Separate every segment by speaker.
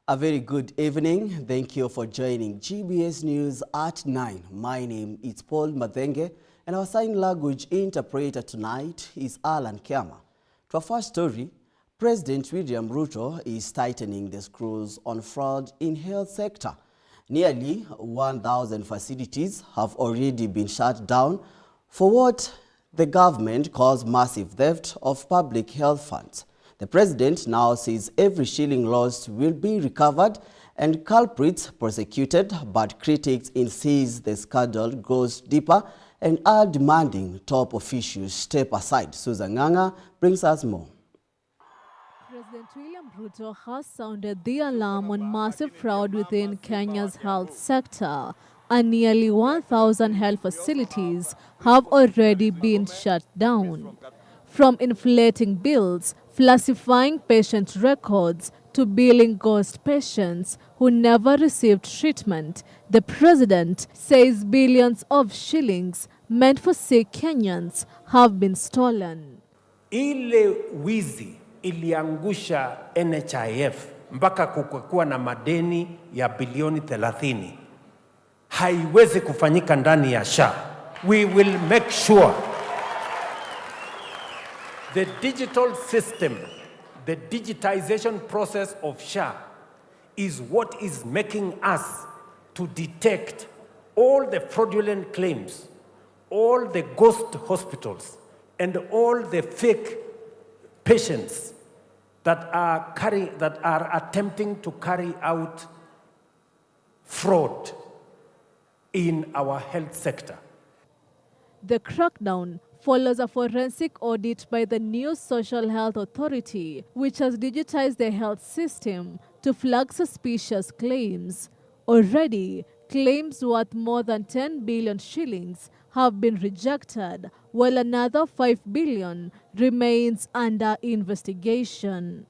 Speaker 1: A very good evening. Thank you for joining GBS News at 9. My name is Paul Madenge, and our sign language interpreter tonight is Alan Kiama. To our first story, President William Ruto is tightening the screws on fraud in health sector. Nearly 1,000 facilities have already been shut down for what the government calls massive theft of public health funds. The president now says every shilling lost will be recovered and culprits prosecuted, but critics insist the scandal goes deeper and are demanding top officials step aside. Susan Nganga brings us more.
Speaker 2: President William Ruto has sounded the alarm on massive fraud within Kenya's health sector, and nearly 1,000 health facilities have already been shut down. From inflating bills, falsifying patient records, to billing ghost patients who never received treatment, the president says billions of shillings meant for sick Kenyans have been stolen.
Speaker 3: Ile wizi iliangusha NHIF mpaka kukuwa na madeni ya bilioni 30. Haiwezi kufanyika ndani ya SHA. We will make sure the digital system, the digitization process of SHA is what is making us to detect all the fraudulent claims, all the ghost hospitals, and all the fake patients that are attempting to carry out fraud in our health sector.
Speaker 2: The crackdown follows a forensic audit by the new Social Health Authority, which has digitized the health system to flag suspicious claims. Already, claims worth more than 10 billion shillings have been rejected, while another 5 billion remains under investigation.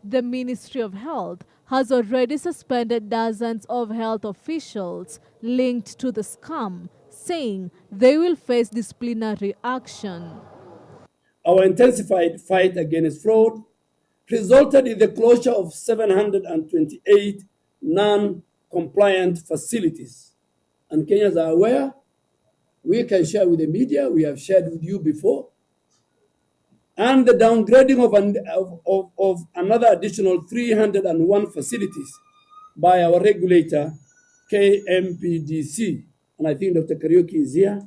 Speaker 2: The Ministry of Health has already suspended dozens of health officials linked to the scam, saying they will face disciplinary action.
Speaker 4: Our intensified fight against fraud resulted in the closure of 728 non-compliant facilities. And Kenyans are aware. We can share with the media. We have shared with you before. And the downgrading of another additional 301 facilities by our regulator, KMPDC. And I think Dr. Kariuki is here.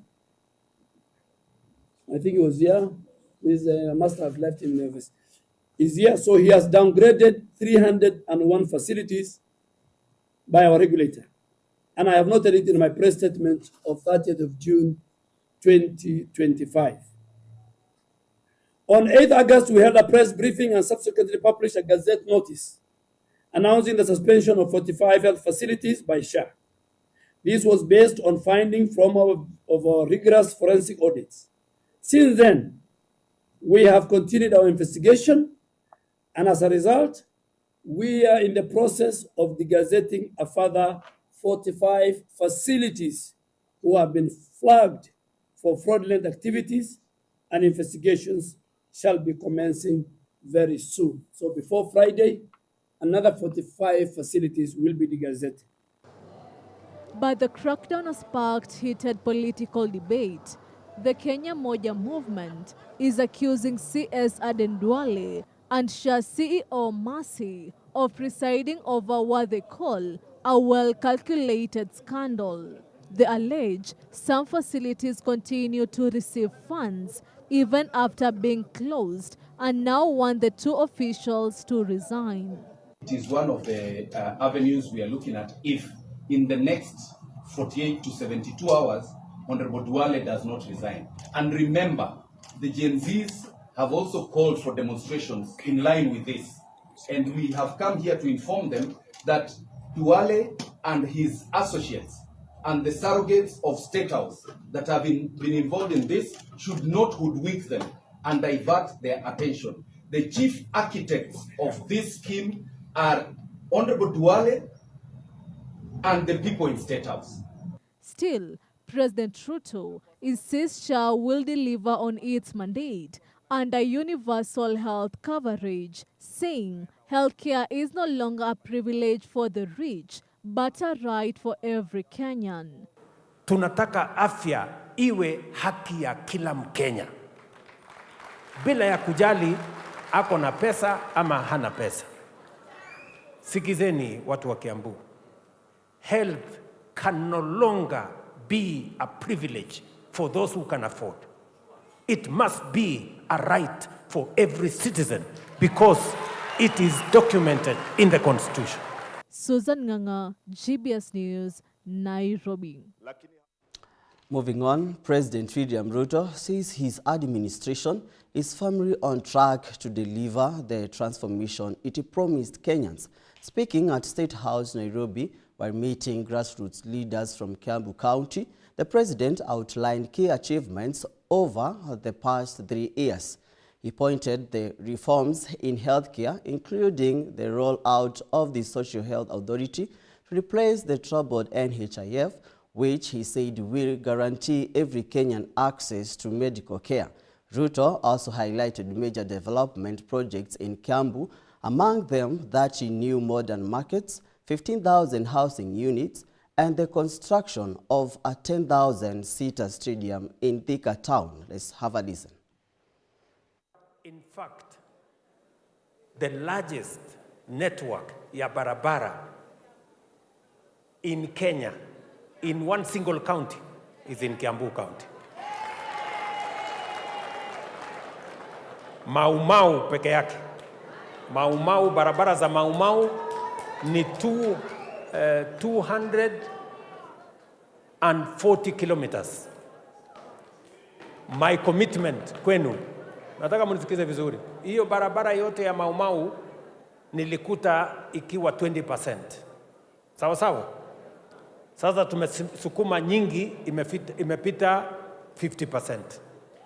Speaker 4: I think he was here. He must have left him nervous. He's here. So he has downgraded 301 facilities by our regulator. And I have noted it in my press statement of 30th of June, 2025. On 8th August, we held a press briefing and subsequently published a Gazette notice announcing the suspension of 45 health facilities by SHA. This was based on findings from our rigorous forensic audits. Since then, we have continued our investigation, and as a result, we are in the process of degazetting a further 45 facilities who have been flagged for fraudulent activities, and investigations shall be commencing very soon. So before Friday, another 45 facilities will be degazetted.
Speaker 2: But the crackdown has sparked heated political debate. The Kenya Moja movement is accusing CS Aden Duale and SHA CEO Mercy of presiding over what they call a well-calculated scandal. They allege some facilities continue to receive funds even after being closed and now want the two officials to resign.
Speaker 5: It is one of the avenues we are looking at if in the next 48 to 72 hours, Honorable Duale does not resign. And remember, the Gen Zs have also called for demonstrations in line with this. And we have come here to inform them that Duale and his associates and the surrogates of State House that have been involved in this should not hoodwink them and divert their attention. The chief architects of this scheme are Honorable Duale and the people in State House.
Speaker 2: Still, President Ruto insists SHA will deliver on its mandate under universal health coverage, saying Healthcare is no longer a privilege for the rich, but a right for every Kenyan.
Speaker 3: Tunataka afya iwe haki ya kila Mkenya, bila ya kujali ako na pesa ama hana pesa. Sikizeni watu wa Kiambu. Health can no longer be a privilege for those who can afford. It must be a right for every citizen because it is documented in the Constitution.
Speaker 2: Susan Nganga, GBS News, Nairobi.
Speaker 1: Moving on, President William Ruto says his administration is firmly on track to deliver the transformation it promised Kenyans. Speaking at State House, Nairobi, while meeting grassroots leaders from Kiambu County, the president outlined key achievements over the past 3 years. He pointed the reforms in healthcare, including the rollout of the Social Health Authority to replace the troubled NHIF, which he said will guarantee every Kenyan access to medical care. Ruto also highlighted major development projects in Kiambu, among them 30 new modern markets, 15,000 housing units, and the construction of a 10,000-seater stadium in Thika town. Let's have a listen.
Speaker 3: In fact, the largest network ya barabara in Kenya, in one single county, is in Kiambu County. Mau Mau peke yake. Mau Mau, barabara za Mau Mau ni 240 kilometers. My commitment kwenu, nataka munisikize vizuri, hiyo barabara yote ya Mau Mau nilikuta ikiwa 20%. Sawa sawa? Sasa tumesukuma nyingi, imepita 50%.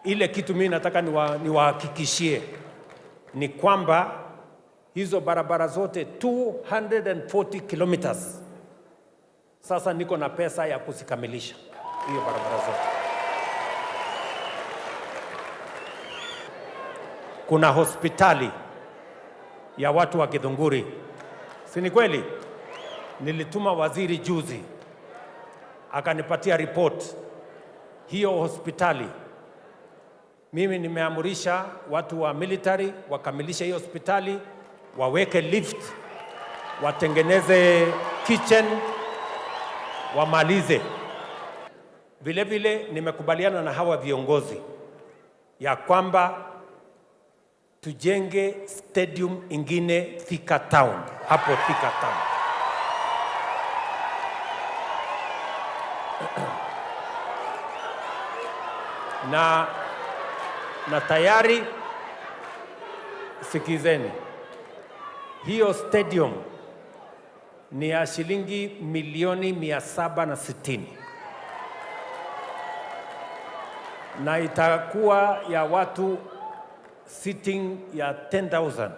Speaker 3: Ile kitu mimi nataka niwahakikishie ni kwamba hizo barabara zote 240 kilometers, sasa niko na pesa ya kusikamilisha hiyo barabara zote. Kuna hospitali ya watu wa Githunguri, si ni kweli? Nilituma waziri juzi, akanipatia report. Hiyo hospitali mimi nimeamurisha watu wa military wakamilisha hiyo hospitali, waweke lift, watengeneze kitchen, wamalize. Vile vile nimekubaliana na hawa viongozi ya kwamba tujenge stadium ingine Thika town, hapo Thika town. na tayari, sikizeni, hiyo stadium ni ya shilingi milioni 760 na itakuwa ya watu sitting ya 10,000.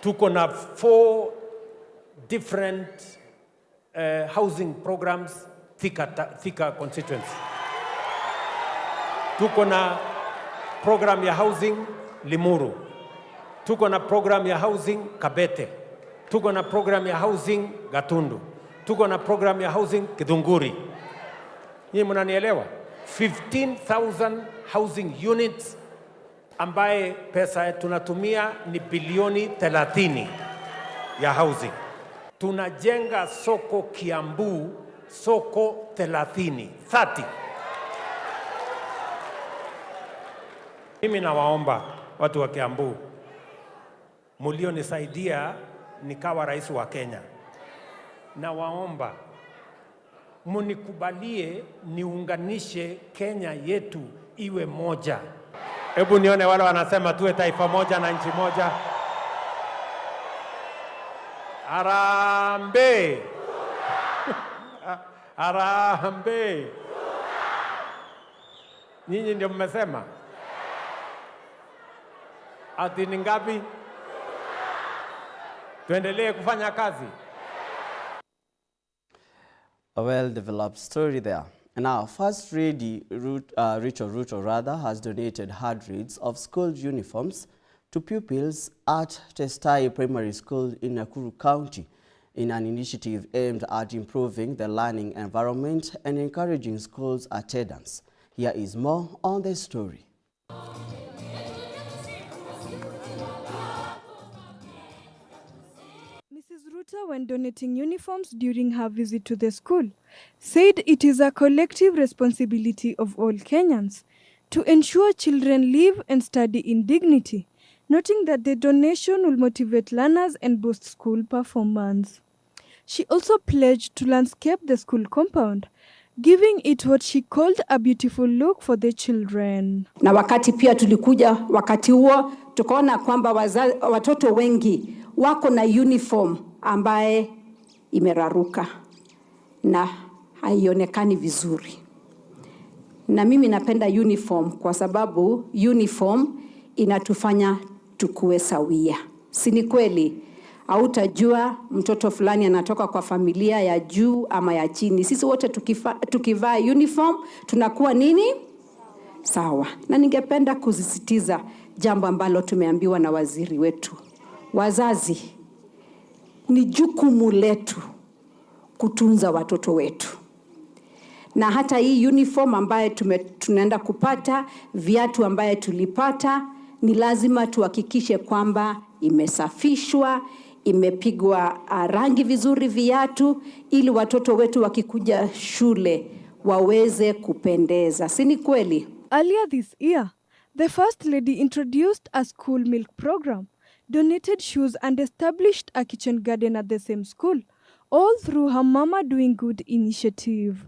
Speaker 3: Tuko na 4 different housing programs Thika constituency. Tuko na program ya housing Limuru, tuko na program ya housing Kabete, tuko na program ya housing Gatundu, tuko na program ya housing Githunguri. Nyinyi mnanielewa? 15,000 housing units ambaye pesa tunatumia ni bilioni 30 ya housing. Tunajenga soko Kiambu, soko 30. Mimi nawaomba watu wa Kiambu, mulionisaidia nikawa rais wa Kenya, na waomba munikubalie niunganishe Kenya yetu iwe moja. Hebu nione wale wanasema tuwe taifa moja na nchi moja. Harambee! Harambee! Nyinyi ndio mmesema? Ati ni ngapi? Tuendelee kufanya kazi.
Speaker 1: A well-developed story there. And now, First Lady Rachel Ruto has donated hundreds of school uniforms to pupils at Testai Primary School in Nakuru County in an initiative aimed at improving the learning environment and encouraging schools' attendance. Here is more on the story.
Speaker 6: Mrs. Ruta, when donating uniforms during her visit to the school, said it is a collective responsibility of all Kenyans to ensure children live and study in dignity, noting that the donation will motivate learners and boost school performance. She also pledged to landscape the school compound, giving it what she called a beautiful look for the children.
Speaker 7: Na wakati pia tulikuja wakati huo tukaona kwamba watoto wengi wako na uniform ambaye imeraruka na haionekani vizuri. Na mimi napenda uniform kwa sababu uniform inatufanya tukue sawia. Si ni kweli? Hautajua mtoto fulani anatoka kwa familia ya juu ama ya chini. Sisi wote tukivaa uniform tunakuwa nini? Sawa. Na ningependa kusisitiza jambo ambalo tumeambiwa na waziri wetu. Wazazi, ni jukumu letu kutunza watoto wetu. Na hata hii uniform ambaye tunaenda kupata, viatu ambaye tulipata, ni lazima tuhakikishe kwamba imesafishwa, imepigwa rangi vizuri viatu, ili watoto wetu wakikuja shule waweze kupendeza. Si ni kweli?
Speaker 6: Earlier this year, the First Lady introduced a school milk program, donated shoes and established a kitchen garden at the same school, all through her Mama Doing Good initiative.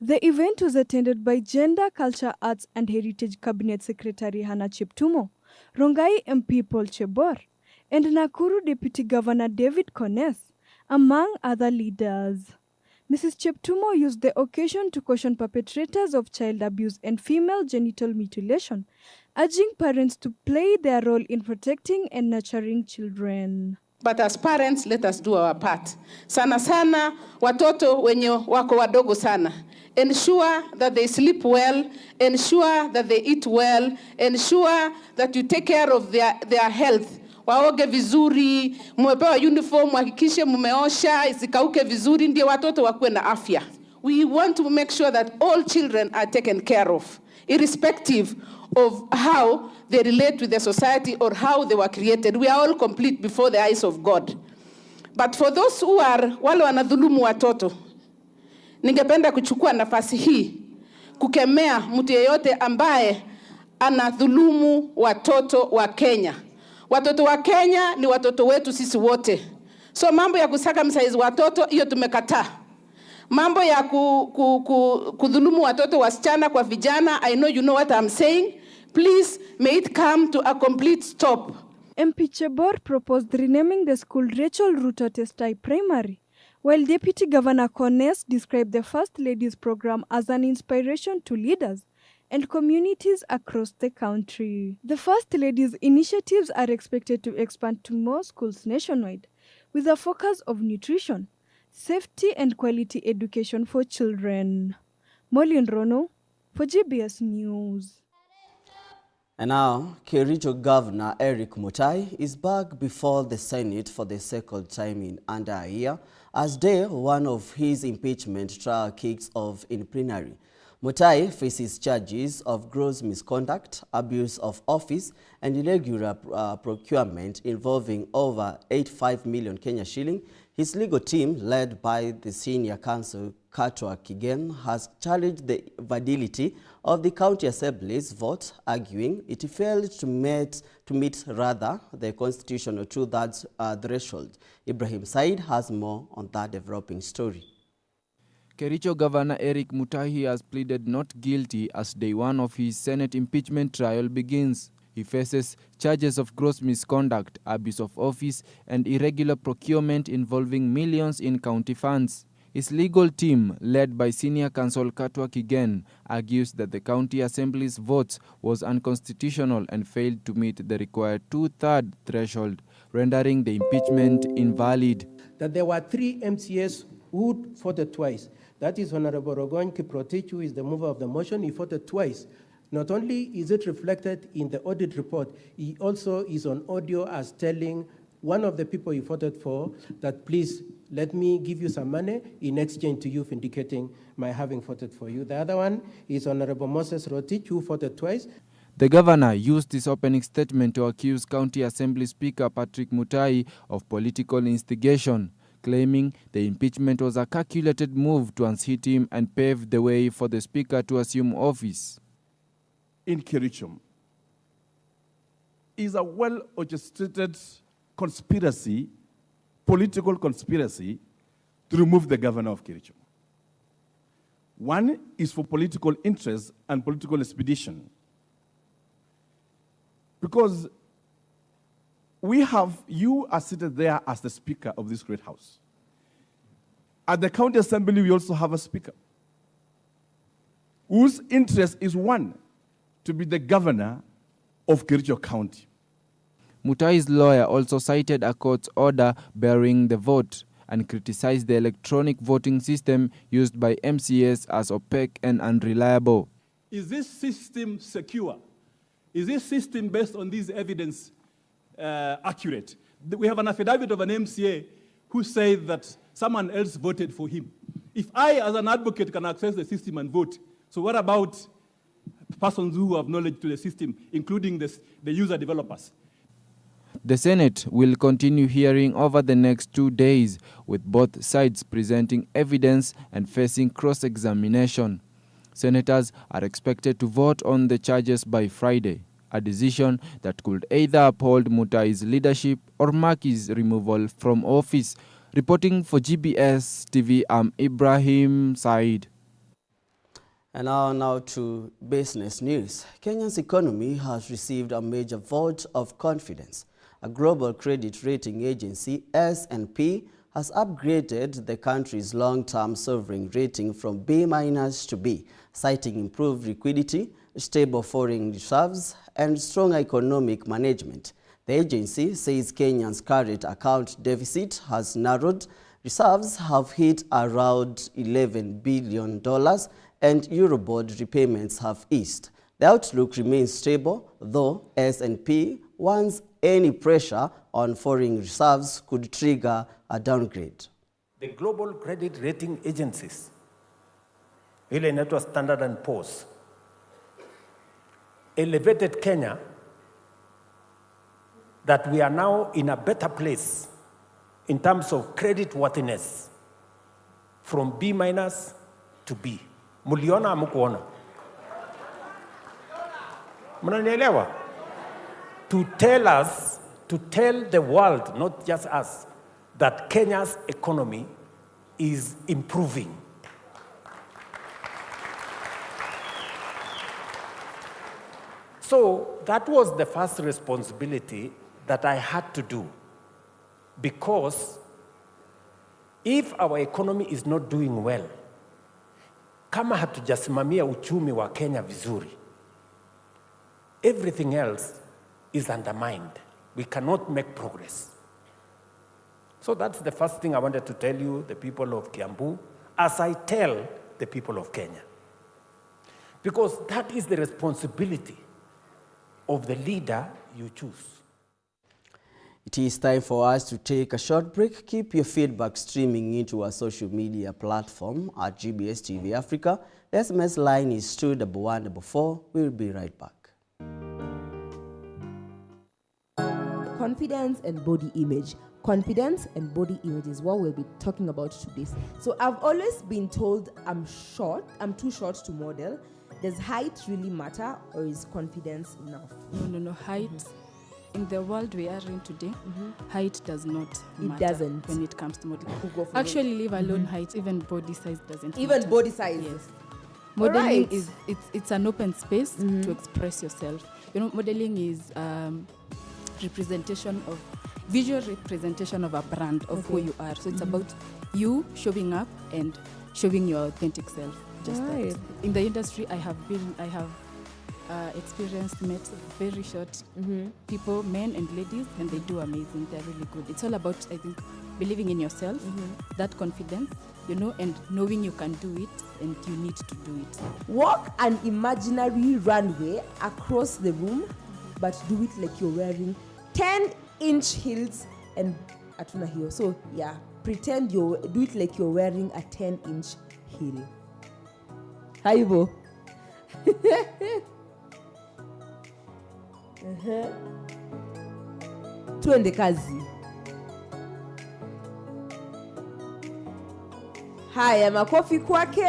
Speaker 6: The event was attended by Gender, Culture, Arts and Heritage Cabinet Secretary Hannah Cheptumo, Rongai MP Paul Chebor, and Nakuru Deputy Governor David Kones, among other leaders. Mrs. Cheptumo used the occasion to caution perpetrators of child abuse and female genital mutilation, urging parents to play their role in protecting and nurturing children.
Speaker 8: But as parents, let us do our part. Sana sana, watoto wenye wako wadogo sana. Ensure that they sleep well, ensure that they eat well, ensure that you take care of their health. Waoge vizuri, mumepewa uniform, hakikishe mumeosha, isikauke vizuri, ndio watoto wakuwe na afya. We want to make sure that all children are taken care of, irrespective of how they relate with the society or how they were created. We are all complete before the eyes of God. But for those who are wale wanadhulumu watoto, ningependa kuchukua nafasi hii kukemea mtu yeyote ambaye anadhulumu watoto wa Kenya. Watoto wa Kenya ni watoto wetu sisi wote. So mambo ya kusaka msaizi watoto, hiyo tumekataa. Mambo ya kudhulumu watoto wasichana kwa vijana, I know you know what I'm saying. Please, may it come to a complete stop.
Speaker 6: MP Chebor proposed renaming the school Rachel Ruto Testai Primary, while Deputy Governor Kones described the First Lady's program as an inspiration to leaders and communities across the country. The First Lady's initiatives are expected to expand to more schools nationwide, with a focus of nutrition, safety and quality education for children. Molin Rono for GBS News.
Speaker 1: And now, Kericho Governor Eric Mutai is back before the Senate for the second time in under a year, as day one of his impeachment trial kicks off in plenary. Mutai faces charges of gross misconduct, abuse of office, and irregular procurement involving over 85 million Kenya shilling. His legal team, led by the senior counsel Katwa Kigen, has challenged the validity of the county assembly's vote, arguing it failed to meet the constitutional two-thirds threshold. Ibrahim Said has more on that developing story.
Speaker 9: Kericho Governor Eric Mutai has pleaded not guilty as day one of his Senate impeachment trial begins. He faces charges of gross misconduct, abuse of office, and irregular procurement involving millions in county funds. His legal team, led by senior counsel Katwa Kigen, argues that the county assembly's vote was unconstitutional and failed to meet the required two-thirds threshold, rendering the impeachment invalid.
Speaker 10: That there were 3 MCAs who voted twice. That is Honorable Rogon Kiprotich, who is the mover of the motion. He voted twice. Not only is it reflected in the audit report, he also is on audio as telling one of the people he voted for that, please let me give you some money in exchange to you indicating my having voted for you. The other one is Honorable Moses Rotich, who voted twice.
Speaker 9: The governor used his opening statement to accuse County Assembly Speaker Patrick Mutahi of political instigation, claiming the impeachment was a calculated move to unseat him and pave the way for the Speaker to assume office.
Speaker 11: In Kericho is a well-orchestrated conspiracy, political conspiracy, to remove the governor of Kericho. One is for political interest and political expedition. Because you are seated there as the Speaker of this great house. At the County Assembly, we also have a Speaker whose interest is one, to be the governor of Kericho County.
Speaker 9: Mutai's lawyer also cited a court's order barring the vote and criticized the electronic voting system used by MCAs as opaque and unreliable.
Speaker 12: Is this system secure? Is this system based on this evidence accurate? We have an affidavit of an MCA who said that someone else voted for him. If I, as an advocate, can access the system and vote, so what about persons who have knowledge to the system, including the user developers?
Speaker 9: The Senate will continue hearing over the next 2 days, with both sides presenting evidence and facing cross-examination. Senators are expected to vote on the charges by Friday, a decision that could either uphold Mutai's leadership or mark his removal from office. Reporting for GBS TV, I'm Ibrahim Said.
Speaker 1: And now to business news. Kenya's economy has received a major vote of confidence. A global credit rating agency, S&P, has upgraded the country's long-term sovereign rating from B- to B, citing improved liquidity, stable foreign reserves, and strong economic management. The agency says Kenya's current account deficit has narrowed, reserves have hit around $11 billion, and Eurobond repayments have eased. The outlook remains stable, though S&P warns any pressure on foreign reserves could trigger a downgrade.
Speaker 3: The global credit rating agencies, ile inaitwa Standard & Poor's, elevated Kenya that we are now in a better place in terms of credit worthiness from B- to B. Muliona amukuona? Mnanielewa? To tell the world, not just us, that Kenya's economy is improving. So that was the first responsibility that I had to do, because if our economy is not doing well, kama hatujasimamia uchumi wa Kenya vizuri, everything else is undermined. We cannot make progress. So that's the first thing I wanted to tell you, the people of Kiambu, as I tell the people of Kenya. Because that is the responsibility of the leader you choose.
Speaker 1: It is time for us to take a short break. Keep your feedback streaming into our social media platform at GBS TV Africa. The SMS line is 21144. We'll be right back.
Speaker 13: Confidence and body image. Confidence and body image is what we'll be talking about today. So I've always been told I'm too short to model. Does height really matter, or is confidence enough?
Speaker 14: No. Height, in the world we are in today, height does not matter.
Speaker 13: It doesn't.
Speaker 14: When it comes to modeling. Actually, leave alone height, even body size doesn't
Speaker 13: even
Speaker 14: matter.
Speaker 13: Body size?
Speaker 14: Yes. Modeling
Speaker 13: Right.
Speaker 14: is it's an open space to express yourself. You know, modeling is visual representation of a brand of who you are. So it's about you showing up and showing your authentic self. Just that. In the industry, I have experienced, met very short people, men and ladies, and they do amazing. They're really good. It's all about, I think, believing in yourself, that confidence, you know, and knowing you can do it and you need to do it.
Speaker 13: Walk an imaginary runway across the room, but do it like you're wearing 10-inch heels and atuna heel. So yeah, pretend do it like you're wearing a 10-inch heel. Haibo. Tuende kazi. Haya, makofi kwake.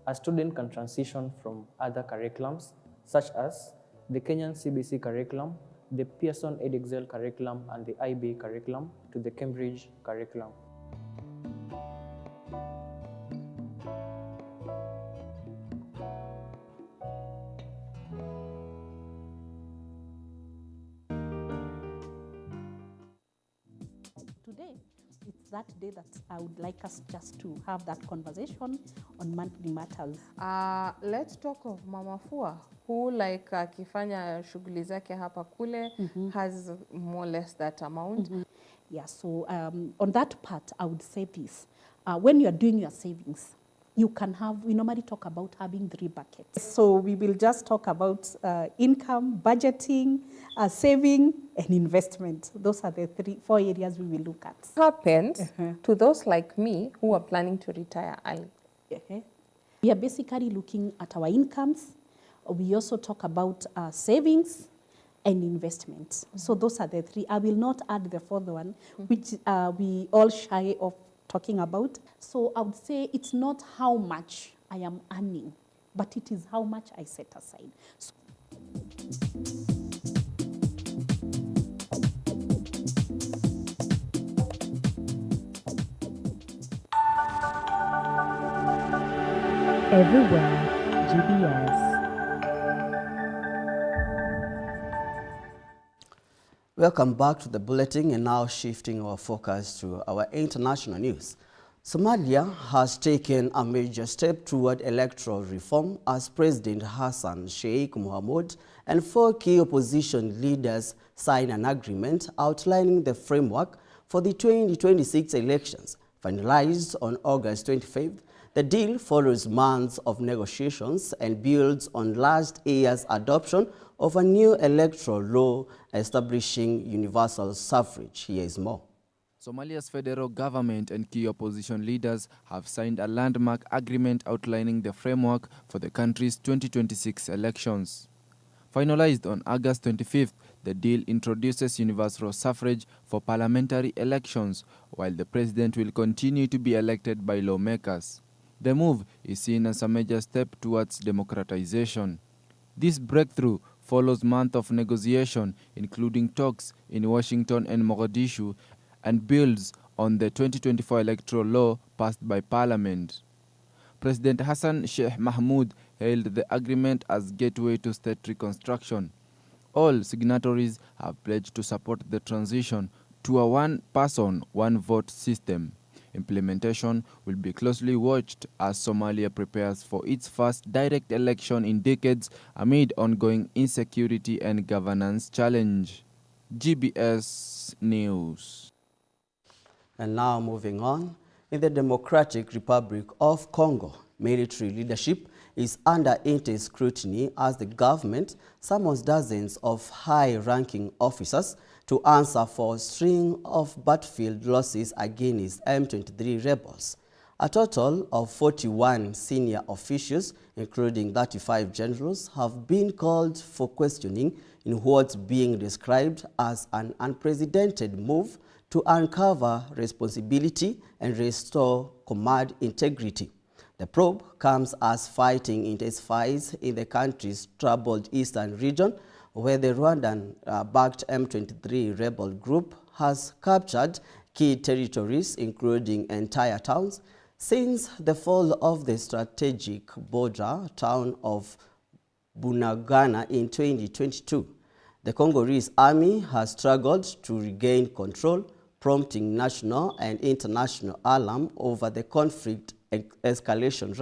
Speaker 15: A student can transition from other curriculums, such as the Kenyan CBC curriculum, the Pearson EdExcel curriculum, and the IB curriculum, to the Cambridge curriculum.
Speaker 16: Today, it's that day that I would like us just to have that conversation on monthly matters.
Speaker 17: Let's talk of Mama Fua, who like akifanya shughuli zake hapa kule has more or less that amount.
Speaker 16: Yeah, so on that part, I would say this. When you are doing your savings, you can have, we normally talk about having 3 buckets. So we will just talk about income, budgeting, saving, and investment. Those are the 4 areas we will look at.
Speaker 17: What happens to those like me who are planning to retire early?
Speaker 16: We are basically looking at our incomes. We also talk about savings and investment. So those are the 3. I will not add the 4th one, which we all shy of talking about. So I would say it's not how much I am earning, but it is how much I set aside. So
Speaker 18: everywhere, GBS.
Speaker 1: Welcome back to the bulletin, and now shifting our focus to our international news. Somalia has taken a major step toward electoral reform as President Hassan Sheikh Mohamud and 4 key opposition leaders sign an agreement outlining the framework for the 2026 elections. Finalized on August 25th, the deal follows months of negotiations and builds on last year's adoption of a new electoral law establishing universal suffrage. Here is more.
Speaker 9: Somalia's federal government and key opposition leaders have signed a landmark agreement outlining the framework for the country's 2026 elections. Finalized on August 25th, the deal introduces universal suffrage for parliamentary elections, while the president will continue to be elected by lawmakers. The move is seen as a major step towards democratization. This breakthrough follows months of negotiation, including talks in Washington and Mogadishu, and builds on the 2024 electoral law passed by Parliament. President Hassan Sheikh Mohamud hailed the agreement as gateway to state reconstruction. All signatories have pledged to support the transition to a one-person, one-vote system. Implementation will be closely watched as Somalia prepares for its first direct election in decades amid ongoing insecurity and governance challenge. GBS News.
Speaker 1: And now moving on, in the Democratic Republic of Congo, military leadership is under intense scrutiny as the government summons dozens of high-ranking officers to answer for a string of battlefield losses against M23 rebels. A total of 41 senior officials, including 35 generals, have been called for questioning in what's being described as an unprecedented move to uncover responsibility and restore command integrity. The probe comes as fighting intensifies in the country's troubled eastern region, where the Rwandan-backed M23 rebel group has captured key territories, including entire towns, since the fall of the strategic border town of Bunagana in 2022. The Congolese army has struggled to regain control, prompting national and international alarm over the conflict escalation,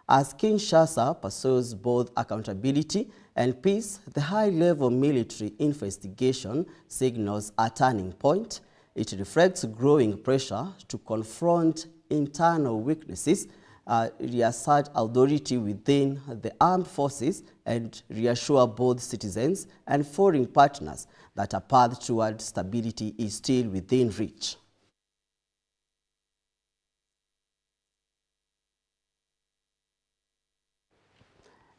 Speaker 1: as Kinshasa pursues both accountability and peace, the high-level military investigation signals a turning point. It reflects growing pressure to confront internal weaknesses, reassert authority within the armed forces, and reassure both citizens and foreign partners that a path toward stability is still within reach.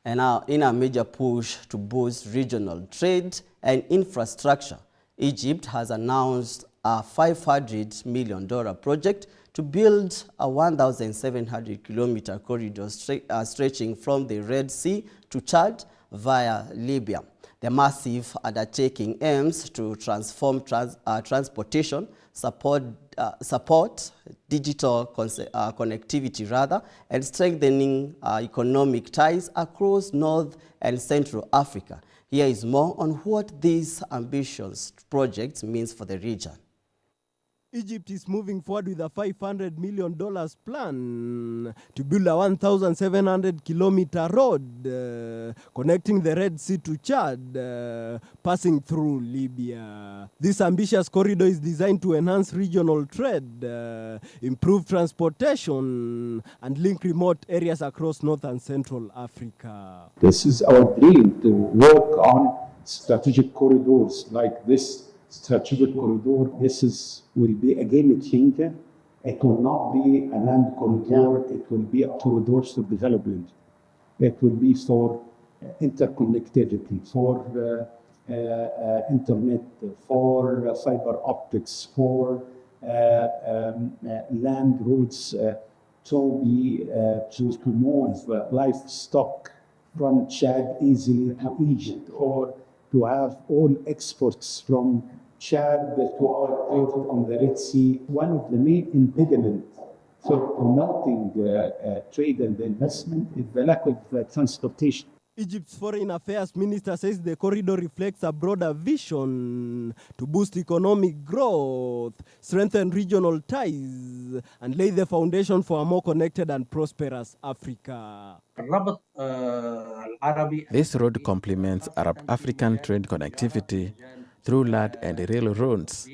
Speaker 1: And now, in a major push to boost regional trade and infrastructure, Egypt has announced a $500 million project to build a 1,700-kilometer corridor stretching from the Red Sea to Chad via Libya. The massive undertaking aims to transform transportation, support digital connectivity and strengthening economic ties across North and Central Africa. Here is more on what these ambitious projects means for the region.
Speaker 19: Egypt is moving forward with a $500 million plan to build a 1,700-kilometer road connecting the Red Sea to Chad, passing through Libya. This ambitious corridor is designed to enhance regional trade, improve transportation, and link remote areas across North and Central Africa.
Speaker 20: This is our dream, to work on strategic corridors like this. Strategic corridor, will be a game changer. It will not be a land corridor, it will be a corridor for development. It will be for interconnectivity, for internet, for fiber optics, for land routes to move livestock from Chad easily to Egypt, or to have all exports from Chad to our port on the Red Sea. One of the main impediments for promoting trade and investment is the lack of transportation.
Speaker 19: Egypt's Foreign Affairs Minister says the corridor reflects a broader vision to boost economic growth, strengthen regional ties, and lay the foundation for a more connected and prosperous Africa.
Speaker 21: This road complements Arab-African trade connectivity through land and railroads.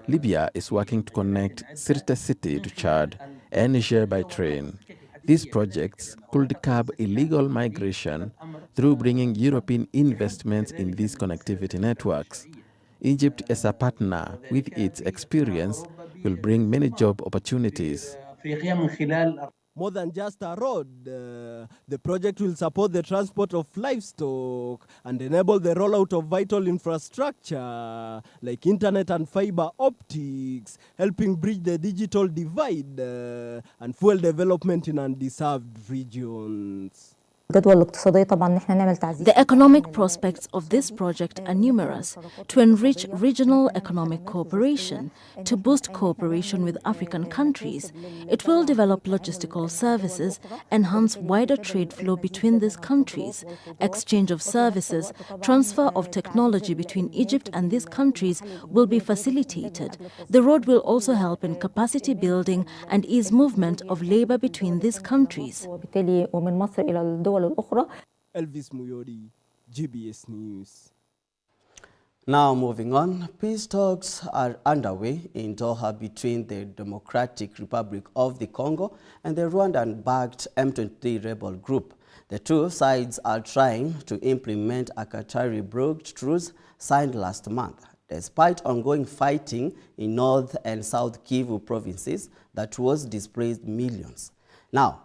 Speaker 21: Libya is working to connect Sirte City to Chad and Niger by train. These projects could curb illegal migration through bringing European investments in these connectivity networks. Egypt, as a partner with its experience, will bring many job opportunities.
Speaker 19: More than just a road, the project will support the transport of livestock and enable the rollout of vital infrastructure like internet and fiber optics, helping bridge the digital divide and fuel development in undeserved regions.
Speaker 22: The economic prospects of this project are numerous: to enrich regional economic cooperation, to boost cooperation with African countries. It will develop logistical services, enhance wider trade flow between these countries, exchange of services, transfer of technology between Egypt and these countries will be facilitated. The road will also help in capacity building and ease movement of labor between these countries.
Speaker 19: Elvis Muyodi, GBS News.
Speaker 1: Now moving on, peace talks are underway in Doha between the Democratic Republic of the Congo and the Rwandan-backed M23 rebel group. The two sides are trying to implement a Qatari-brokered truce signed last month, despite ongoing fighting in North and South Kivu provinces that was displaced millions. Now,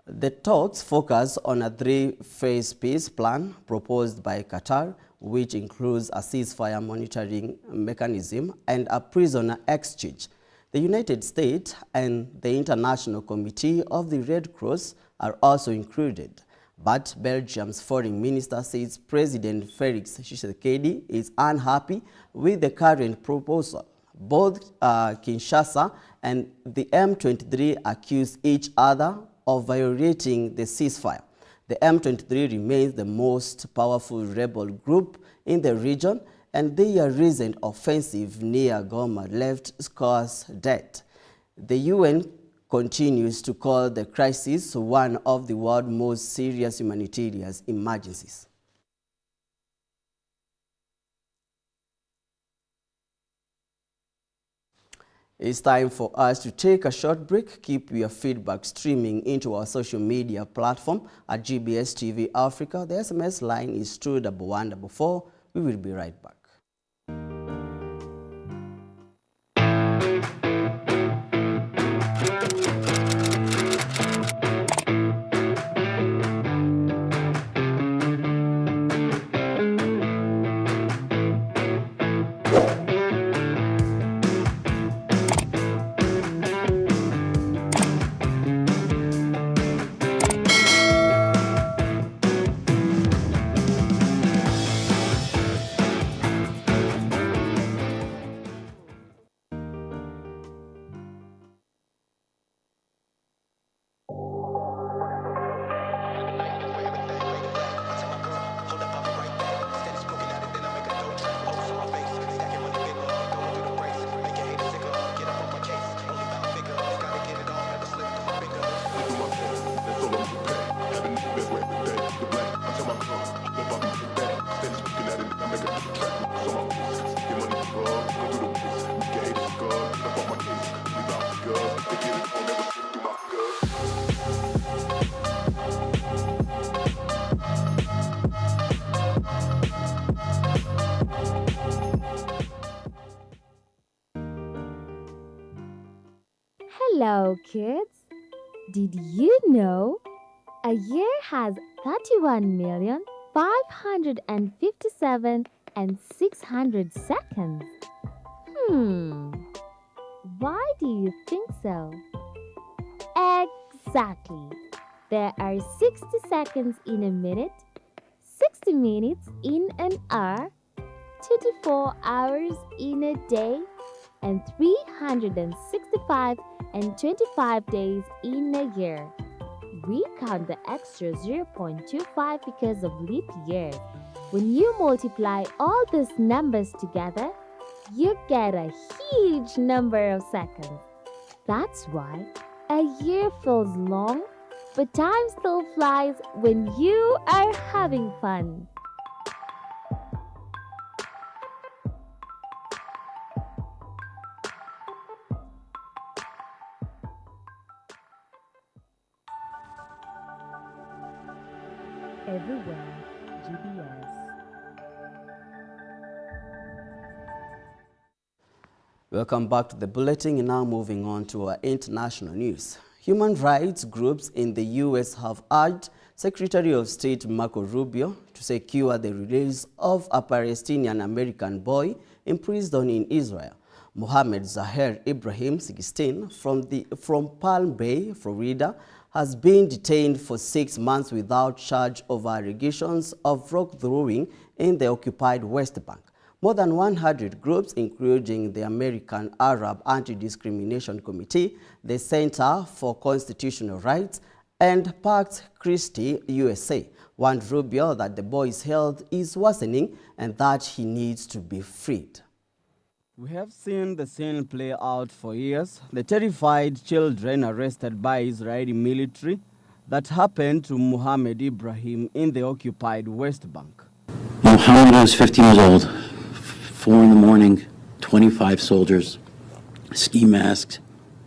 Speaker 1: the talks focus on a three-phase peace plan proposed by Qatar, which includes a ceasefire monitoring mechanism and a prisoner exchange. The United States and the International Committee of the Red Cross are also included. But Belgium's foreign minister says President Felix Tshisekedi is unhappy with the current proposal. Both Kinshasa and the M23 accuse each other of violating the ceasefire. The M23 remains the most powerful rebel group in the region, and their recent offensive near Goma left scores dead. The UN continues to call the crisis one of the world's most serious humanitarian emergencies. It's time for us to take a short break. Keep your feedback streaming into our social media platform at GBS TV Africa. The SMS line is 21144. We will be right back.
Speaker 4: Hello, kids. Did you know a year has 31,557,600 seconds? Why do you think so? Exactly. There are 60 seconds in a minute, 60 minutes in an hour, 24 hours in a day, and 365 and 25 days in a year. We count the extra 0.25 because of leap years. When you multiply all these numbers together, you get a huge number of seconds. That's why a year feels long, but time still flies when you are having fun.
Speaker 18: Everywhere, GBS.
Speaker 1: Welcome back to the bulletin. And now moving on to our international news. Human rights groups in the U.S. have urged Secretary of State Marco Rubio to secure the release of a Palestinian-American boy imprisoned in Israel. Mohammed Zahir Ibrahim, 16, from Palm Bay, Florida, has been detained for 6 months without charge over allegations of rock throwing in the occupied West Bank. More than 100 groups, including the American Arab Anti-Discrimination Committee, the Center for Constitutional Rights, and Pax Christi USA, warned Rubio that the boy's health is worsening and that he needs to be freed.
Speaker 5: We have seen the scene play out for years. The terrified children arrested by Israeli military that happened to Mohammed Ibrahim in the occupied West Bank.
Speaker 23: Mohammed was 15 years old, 4 in the morning, 25 soldiers, ski masks,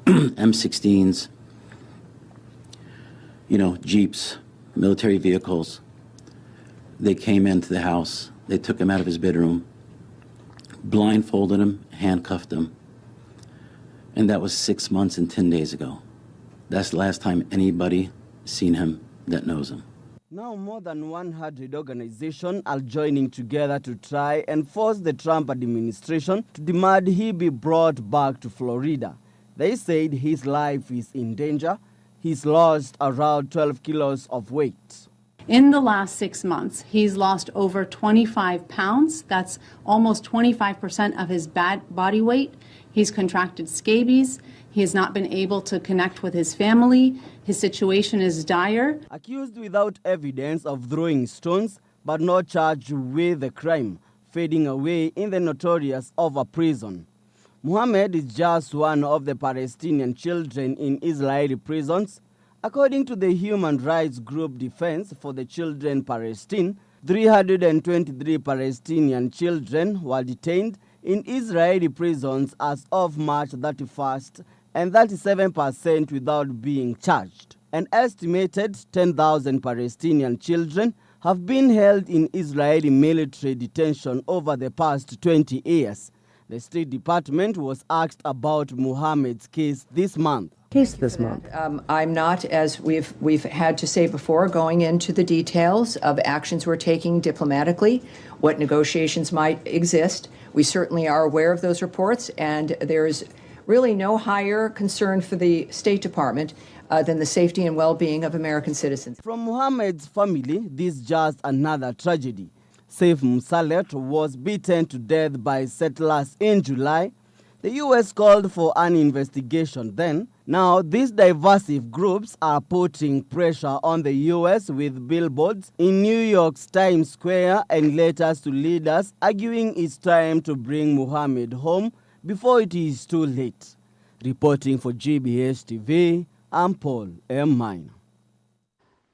Speaker 23: M16s, Jeeps, military vehicles. They came into the house. They took him out of his bedroom, blindfolded him, handcuffed him. And that was 6 months and 10 days ago. That's the last time anybody seen him that knows him.
Speaker 5: Now more than 100 organizations are joining together to try and force the Trump administration to demand he be brought back to Florida. They said his life is in danger. He's lost around 12 kilos of weight.
Speaker 24: In the last 6 months, he's lost over 25 pounds. That's almost 25% of his body weight. He's contracted scabies. He has not been able to connect with his family. His situation is dire.
Speaker 5: Accused without evidence of throwing stones, but not charged with the crime, fading away in the notorious over prison. Mohammed is just one of the Palestinian children in Israeli prisons. According to the human rights group Defense for the Children Palestine, 323 Palestinian children were detained in Israeli prisons as of March 31st, and 37% without being charged. An estimated 10,000 Palestinian children have been held in Israeli military detention over the past 20 years. The State Department was asked about Muhammad's case this month.
Speaker 2: I'm not, as we've had to say before, going into the details of actions we're taking diplomatically, what negotiations might exist. We certainly are aware of those reports, and there's really no higher concern for the State Department than the safety and well-being of American citizens.
Speaker 5: From Muhammad's family, this is just another tragedy. Saif Musalet was beaten to death by settlers in July. The U.S. called for an investigation then. Now, these divisive groups are putting pressure on the U.S. with billboards in New York's Times Square and letters to leaders arguing it's time to bring Muhammad home before it is too late. Reporting for GBS TV, I'm Paul M. Minor.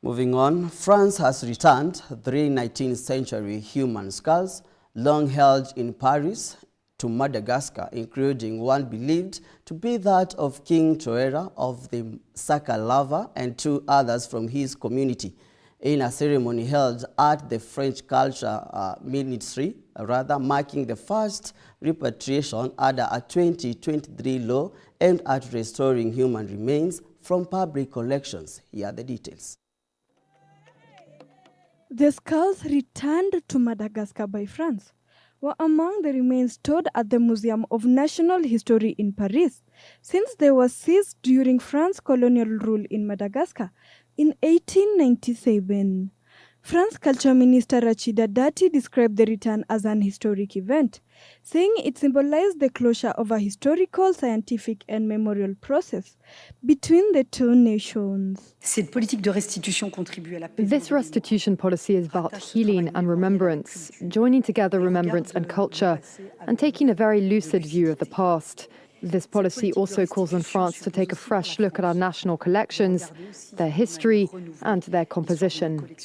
Speaker 1: Moving on, France has returned 3 19th century human skulls long held in Paris to Madagascar, including one believed to be that of King Toera of the Sakalava and 2 others from his community, in a ceremony held at the French Culture Ministry, marking the first repatriation under a 2023 law aimed at restoring human remains from public collections. Here are the details.
Speaker 6: The skulls returned to Madagascar by France were among the remains stored at the Museum of National History in Paris, since they were seized during France's colonial rule in Madagascar in 1897. France Culture Minister Rachida Dati described the return as an historic event, saying it symbolized the closure of a historical, scientific and memorial process between the 2 nations.
Speaker 7: This restitution policy is about healing and remembrance, joining together remembrance and culture, and taking a very lucid view of the past. This policy also calls on France to take a fresh look at our national collections, their history and their composition.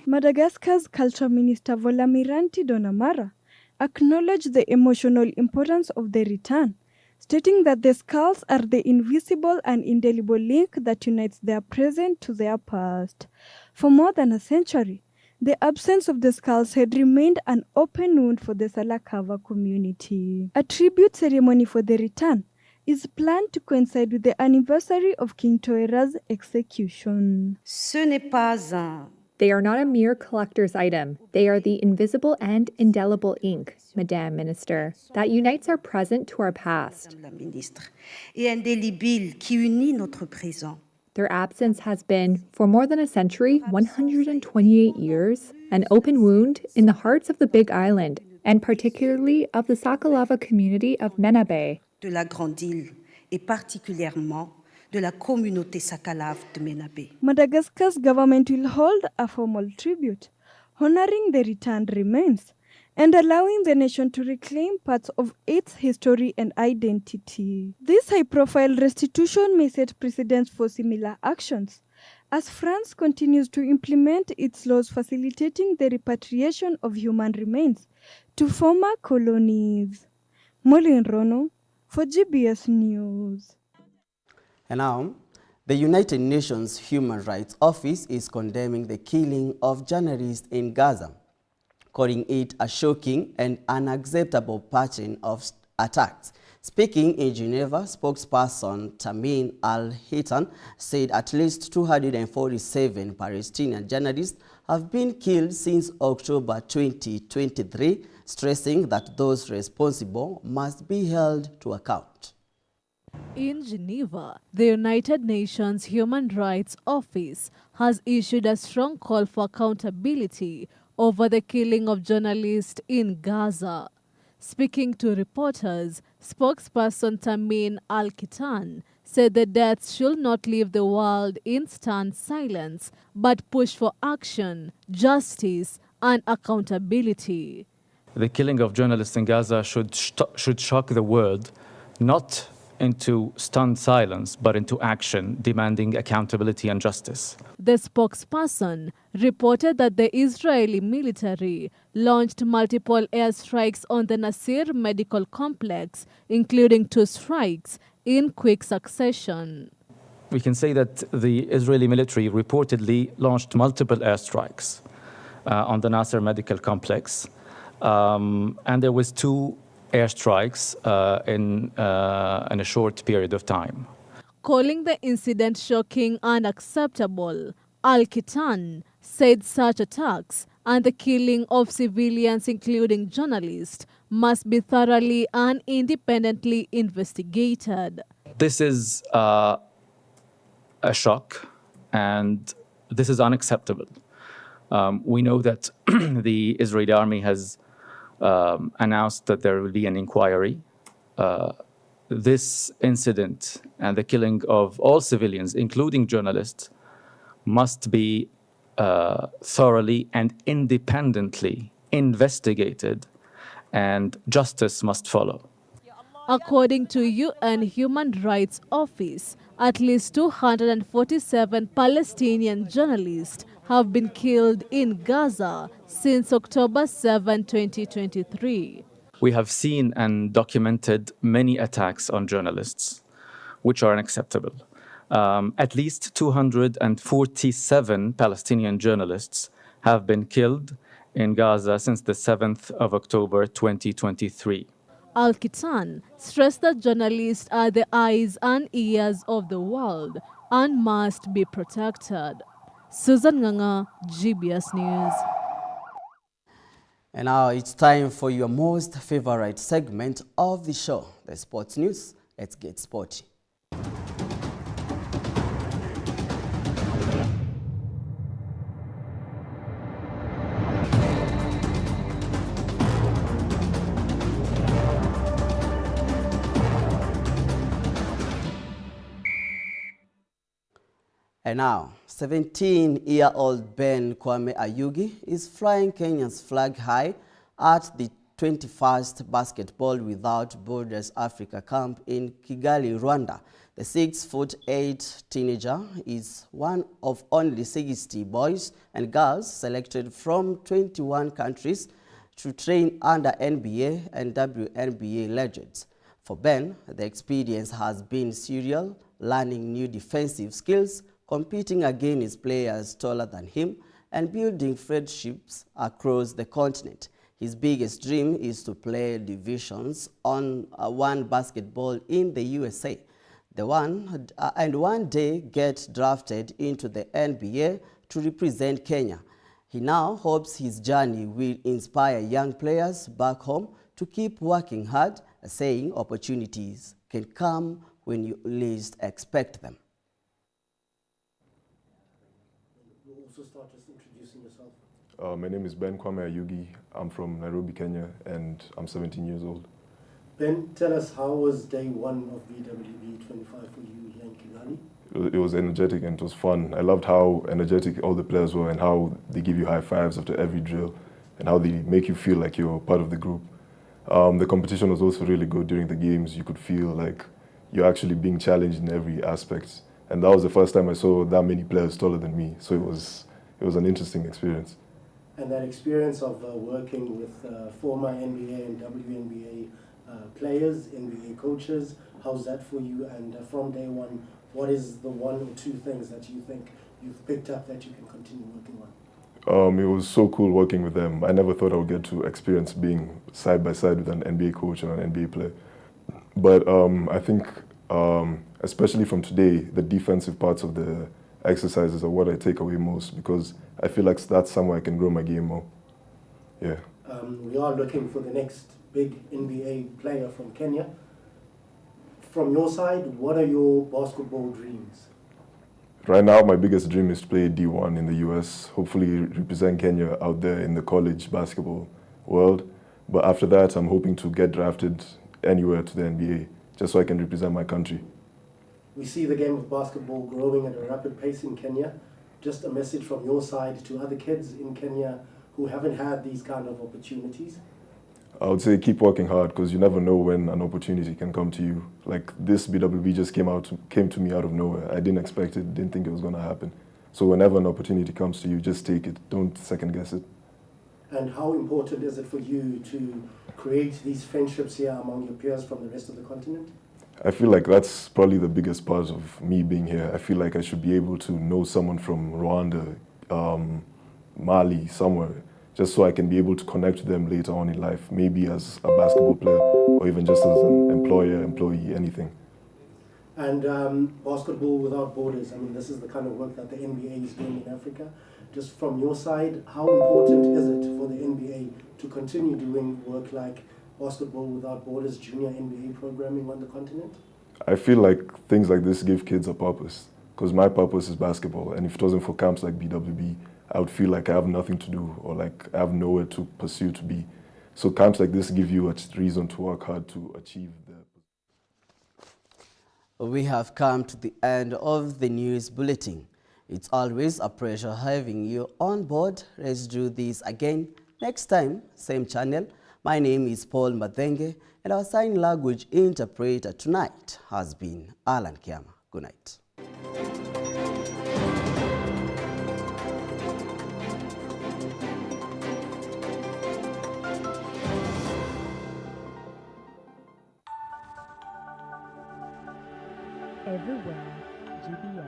Speaker 6: Madagascar's Culture Minister Volamiranti Donamara acknowledged the emotional importance of the return, stating that the skulls are the invisible and indelible link that unites their present to their past. For more than a century, the absence of the skulls had remained an open wound for the Salakava community. A tribute ceremony for the return is planned to coincide with the anniversary of King Toera's execution.
Speaker 8: They are not a mere collector's item. They are the invisible and indelible ink, Madame Minister, that unites our present to our past. Their absence has been, for more than a century, 128 years, an open wound in the hearts of the Big Island, and particularly of the Sakalava community of Menabe.
Speaker 25: De la Grande Île, et particulièrement de la communauté Sakalave de Menabe.
Speaker 6: Madagascar's government will hold a formal tribute, honoring the returned remains and allowing the nation to reclaim parts of its history and identity. This high-profile restitution may set precedents for similar actions, as France continues to implement its laws facilitating the repatriation of human remains to former colonies. Molin Rono for GBS News.
Speaker 1: And now, the United Nations Human Rights Office is condemning the killing of journalists in Gaza, calling it a shocking and unacceptable pattern of attacks. Speaking in Geneva, spokesperson Tamim Al-Hitan said at least 247 Palestinian journalists have been killed since October 2023, stressing that those responsible must be held to account.
Speaker 26: In Geneva, the United Nations Human Rights Office has issued a strong call for accountability over the killing of journalists in Gaza. Speaking to reporters, spokesperson Tamim Al-Hitan said the deaths should not leave the world in stunned silence, but push for action, justice, and accountability.
Speaker 27: The killing of journalists in Gaza should shock the world, not
Speaker 3: into stunned silence, but into action, demanding accountability and justice.
Speaker 26: The spokesperson reported that the Israeli military launched multiple airstrikes on the Nasir Medical Complex, including 2 strikes in quick succession.
Speaker 3: We can say that the Israeli military reportedly launched multiple airstrikes on the Nasser Medical Complex, and there was 2 airstrikes in a short period of time.
Speaker 26: Calling the incident shocking and unacceptable, Al-Kitan said such attacks and the killing of civilians, including journalists, must be thoroughly and independently investigated.
Speaker 3: This is a shock, and this is unacceptable. We know that the Israeli army has announced that there will be an inquiry. This incident and the killing of all civilians, including journalists, must be thoroughly and independently investigated, and justice must follow.
Speaker 26: According to UN Human Rights Office, at least 247 Palestinian journalists have been killed in Gaza since October 7, 2023.
Speaker 3: We have seen and documented many attacks on journalists, which are unacceptable. At least 247 Palestinian journalists have been killed in Gaza since the 7th of October 2023.
Speaker 26: Al-Kitan stressed that journalists are the eyes and ears of the world and must be protected. Susan Nganga, GBS News.
Speaker 1: And now it's time for your most favorite segment of the show, the sports news. Let's get sporty. And now, 17-year-old Ben Kwame Ayugi is flying Kenya's flag high at the 21st Basketball Without Borders Africa Camp in Kigali, Rwanda. The 6'8" teenager is one of only 60 boys and girls selected from 21 countries to train under NBA and WNBA legends. For Ben, the experience has been surreal, learning new defensive skills, competing against players taller than him, and building friendships across the continent. His biggest dream is to play Divisions One basketball in the USA, and one day get drafted into the NBA to represent Kenya. He now hopes his journey will inspire young players back home to keep working hard, saying opportunities can come when you least expect them.
Speaker 10: Start just introducing yourself.
Speaker 11: My name is Ben Kwame Ayugi. I'm from Nairobi, Kenya, and I'm 17 years old.
Speaker 10: Ben, tell us, how was day one of BWB 25 for you here in Kigali?
Speaker 11: It was energetic and it was fun. I loved how energetic all the players were and how they give you high fives after every drill and how they make you feel like you're part of the group. The competition was also really good during the games. You could feel like you're actually being challenged in every aspect. And that was the first time I saw that many players taller than me. So it was an interesting experience.
Speaker 10: And that experience of working with former NBA and WNBA players, NBA coaches, how's that for you? And from day one, what is the 1 or 2 things that you think you've picked up that you can continue working on?
Speaker 11: It was so cool working with them. I never thought I would get to experience being side by side with an NBA coach and an NBA player. But I think, especially from today, the defensive parts of the exercises are what I take away most, because I feel like that's somewhere I can grow my game more. Yeah.
Speaker 10: We are looking for the next big NBA player from Kenya. From your side, what are your basketball dreams?
Speaker 11: Right now, my biggest dream is to play D1 in the US, hopefully represent Kenya out there in the college basketball world. But after that, I'm hoping to get drafted anywhere to the NBA, just so I can represent my country.
Speaker 10: We see the game of basketball growing at a rapid pace in Kenya. Just a message from your side to other kids in Kenya who haven't had these kind of opportunities.
Speaker 11: I would say keep working hard because you never know when an opportunity can come to you. Like this BWB just came to me out of nowhere. I didn't expect it, didn't think it was going to happen. So whenever an opportunity comes to you, just take it. Don't second guess it.
Speaker 10: And how important is it for you to create these friendships here among your peers from the rest of the continent?
Speaker 11: I feel like that's probably the biggest part of me being here. I feel like I should be able to know someone from Rwanda, Mali, somewhere, just so I can be able to connect with them later on in life, maybe as a basketball player or even just as an employer, employee, anything.
Speaker 10: And Basketball Without Borders, I mean, this is the kind of work that the NBA is doing in Africa. Just from your side, how important is it for the NBA to continue doing work like Basketball Without Borders, junior NBA programming on the continent?
Speaker 11: I feel like things like this give kids a purpose, because my purpose is basketball, and if it wasn't for camps like BWB, I would feel like I have nothing to do or like I have nowhere to pursue to be. So camps like this give you a reason to work hard to achieve that.
Speaker 1: We have come to the end of the news bulletin. It's always a pleasure having you on board. Let's do this again next time, same channel. My name is Paul Madenge, and our sign language interpreter tonight has been Alan Kiama. Good night.
Speaker 18: Everywhere, GBS.